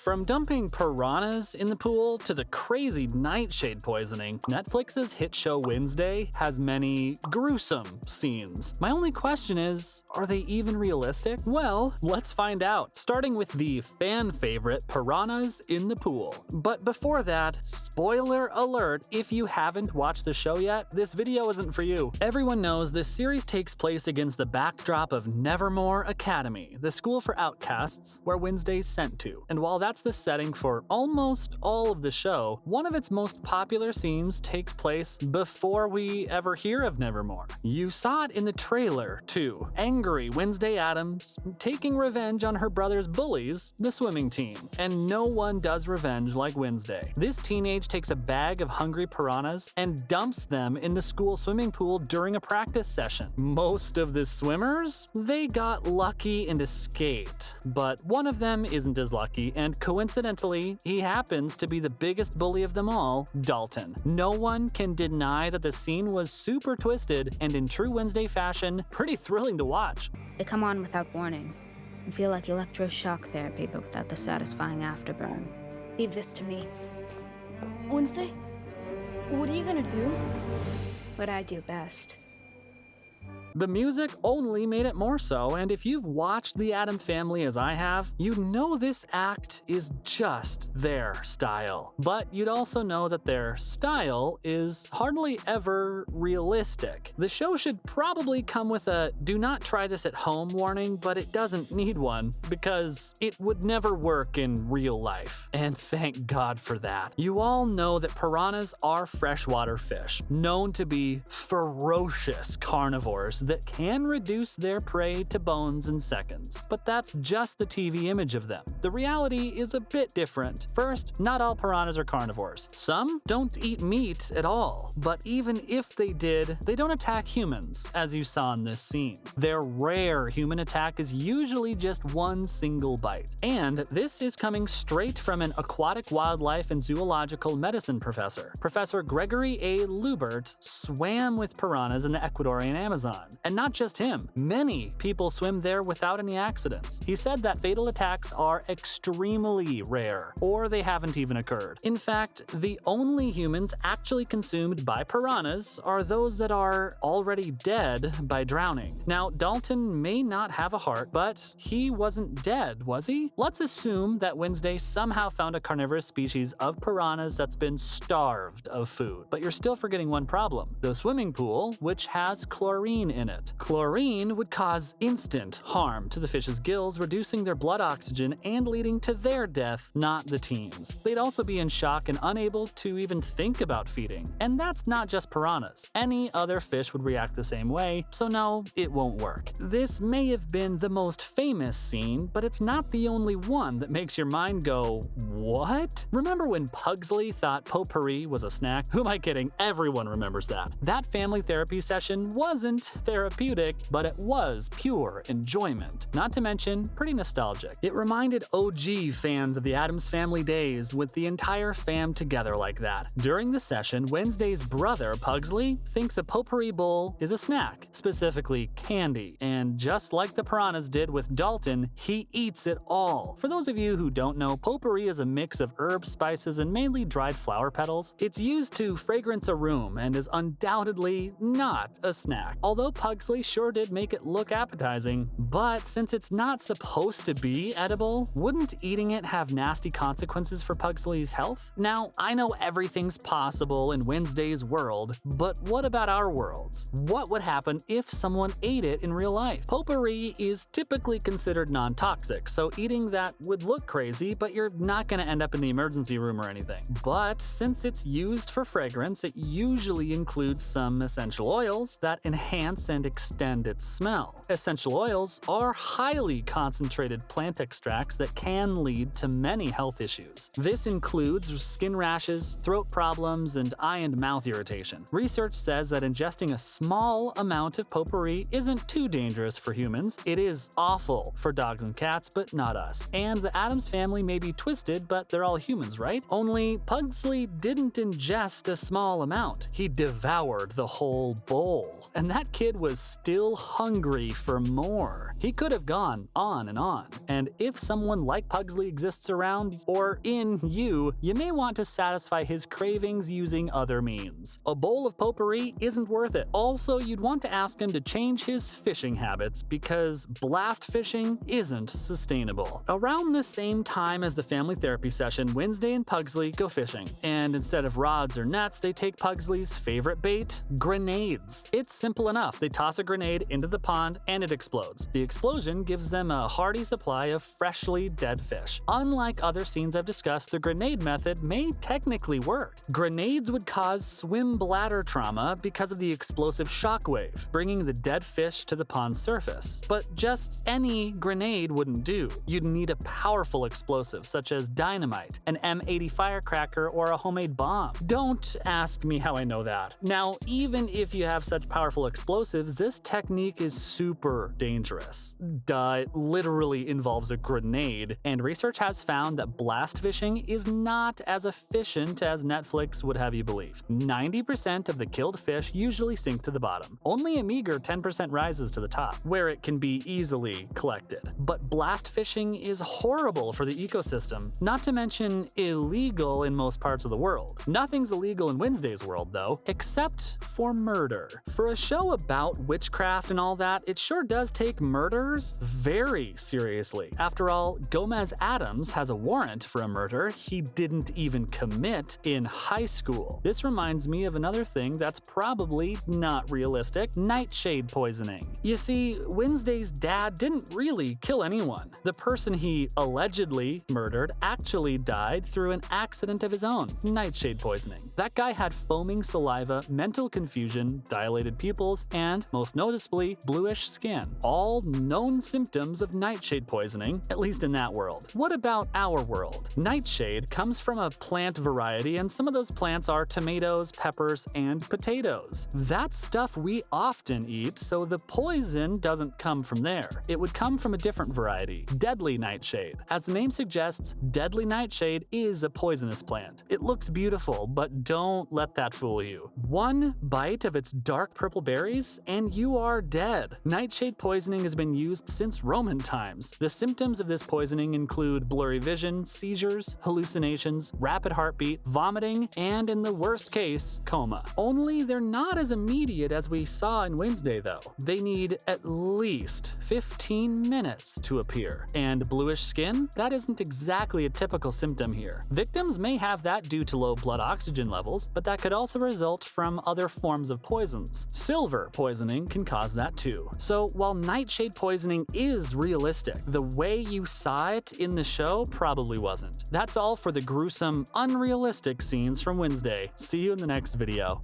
From dumping piranhas in the pool to the crazy nightshade poisoning, Netflix's hit show Wednesday has many gruesome scenes. My only question is, are they even realistic? Well, let's find out, starting with the fan favorite piranhas in the pool. But before that, spoiler alert, if you haven't watched the show yet, this video isn't for you. Everyone knows this series takes place against the backdrop of Nevermore Academy, the school for outcasts where Wednesday's sent to. And while that's the setting for almost all of the show, one of its most popular scenes takes place before we ever hear of Nevermore. You saw it in the trailer, too. Angry Wednesday Addams taking revenge on her brother's bullies, the swimming team. And no one does revenge like Wednesday. This teenage takes a bag of hungry piranhas and dumps them in the school swimming pool during a practice session. Most of the swimmers, they got lucky and escaped. But one of them isn't as lucky, and coincidentally, he happens to be the biggest bully of them all, Dalton. No one can deny that the scene was super twisted and in true Wednesday fashion, pretty thrilling to watch. They come on without warning. You feel like electroshock therapy, but without the satisfying afterburn. Leave this to me. Wednesday, what are you gonna do? What I do best. The music only made it more so, and if you've watched The Addams Family as I have, you know this act is just their style. But you'd also know that their style is hardly ever realistic. The show should probably come with a "do not try this at home" warning, but it doesn't need one, because it would never work in real life. And thank God for that. You all know that piranhas are freshwater fish, known to be ferocious carnivores that can reduce their prey to bones in seconds. But that's just the TV image of them. The reality is a bit different. First, not all piranhas are carnivores. Some don't eat meat at all, but even if they did, they don't attack humans, as you saw in this scene. Their rare human attack is usually just one single bite. And this is coming straight from an aquatic wildlife and zoological medicine professor. Professor Gregory A. Lubert swam with piranhas in the Ecuadorian Amazon. And not just him, many people swim there without any accidents. He said that fatal attacks are extremely rare, or they haven't even occurred. In fact, the only humans actually consumed by piranhas are those that are already dead by drowning. Now, Dalton may not have a heart, but he wasn't dead, was he? Let's assume that Wednesday somehow found a carnivorous species of piranhas that's been starved of food. But you're still forgetting one problem: the swimming pool, which has chlorine in it. Chlorine would cause instant harm to the fish's gills, reducing their blood oxygen and leading to their death, not the team's. They'd also be in shock and unable to even think about feeding. And that's not just piranhas. Any other fish would react the same way, so no, it won't work. This may have been the most famous scene, but it's not the only one that makes your mind go, what? Remember when Pugsley thought potpourri was a snack? Who am I kidding? Everyone remembers that. That family therapy session wasn't therapeutic, but it was pure enjoyment. Not to mention, pretty nostalgic. It reminded OG fans of the Addams Family days with the entire fam together like that. During the session, Wednesday's brother, Pugsley, thinks a potpourri bowl is a snack, specifically candy, and just like the piranhas did with Dalton, he eats it all. For those of you who don't know, potpourri is a mix of herbs, spices, and mainly dried flower petals. It's used to fragrance a room and is undoubtedly not a snack. Although Pugsley sure did make it look appetizing, but since it's not supposed to be edible, wouldn't eating it have nasty consequences for Pugsley's health? Now, I know everything's possible in Wednesday's world, but what about our worlds? What would happen if someone ate it in real life? Potpourri is typically considered non-toxic, so eating that would look crazy, but you're not gonna end up in the emergency room or anything. But since it's used for fragrance, it usually includes some essential oils that enhance and extend its smell. Essential oils are highly concentrated plant extracts that can lead to many health issues. This includes skin rashes, throat problems, and eye and mouth irritation. Research says that ingesting a small amount of potpourri isn't too dangerous for humans. It is awful for dogs and cats, but not us. And the Addams Family may be twisted, but they're all humans, right? Only Pugsley didn't ingest a small amount. He devoured the whole bowl. And that kid kid was still hungry for more. He could have gone on and on. And if someone like Pugsley exists around or in you, you may want to satisfy his cravings using other means. A bowl of potpourri isn't worth it. Also, you'd want to ask him to change his fishing habits because blast fishing isn't sustainable. Around the same time as the family therapy session, Wednesday and Pugsley go fishing. And instead of rods or nets, they take Pugsley's favorite bait, grenades. It's simple enough. They toss a grenade into the pond and it explodes. The explosion gives them a hearty supply of freshly dead fish. Unlike other scenes I've discussed, the grenade method may technically work. Grenades would cause swim bladder trauma because of the explosive shockwave, bringing the dead fish to the pond's surface. But just any grenade wouldn't do. You'd need a powerful explosive such as dynamite, an M80 firecracker, or a homemade bomb. Don't ask me how I know that. Now, even if you have such powerful explosives, this technique is super dangerous. It literally involves a grenade, and research has found that blast fishing is not as efficient as Netflix would have you believe. 90% of the killed fish usually sink to the bottom. Only a meager 10% rises to the top, where it can be easily collected. But blast fishing is horrible for the ecosystem, not to mention illegal in most parts of the world. Nothing's illegal in Wednesday's world, though, except for murder. For a show about witchcraft and all that, it sure does take murders very seriously. After all, Gomez Adams has a warrant for a murder he didn't even commit in high school. This reminds me of another thing that's probably not realistic: nightshade poisoning. You see, Wednesday's dad didn't really kill anyone. The person he allegedly murdered actually died through an accident of his own: nightshade poisoning. That guy had foaming saliva, mental confusion, dilated pupils, and, most noticeably, bluish skin. All known symptoms of nightshade poisoning, at least in that world. What about our world? Nightshade comes from a plant variety, and some of those plants are tomatoes, peppers, and potatoes. That's stuff we often eat, so the poison doesn't come from there. It would come from a different variety, deadly nightshade. As the name suggests, deadly nightshade is a poisonous plant. It looks beautiful, but don't let that fool you. One bite of its dark purple berries, and you are dead. Nightshade poisoning has been used since Roman times. The symptoms of this poisoning include blurry vision, seizures, hallucinations, rapid heartbeat, vomiting, and in the worst case, coma. Only they're not as immediate as we saw in Wednesday, though. They need at least 15 minutes to appear. And bluish skin? That isn't exactly a typical symptom here. Victims may have that due to low blood oxygen levels, but that could also result from other forms of poisons. Silver poisoning can cause that too. So while nightshade poisoning is realistic, the way you saw it in the show probably wasn't. That's all for the gruesome, unrealistic scenes from Wednesday. See you in the next video.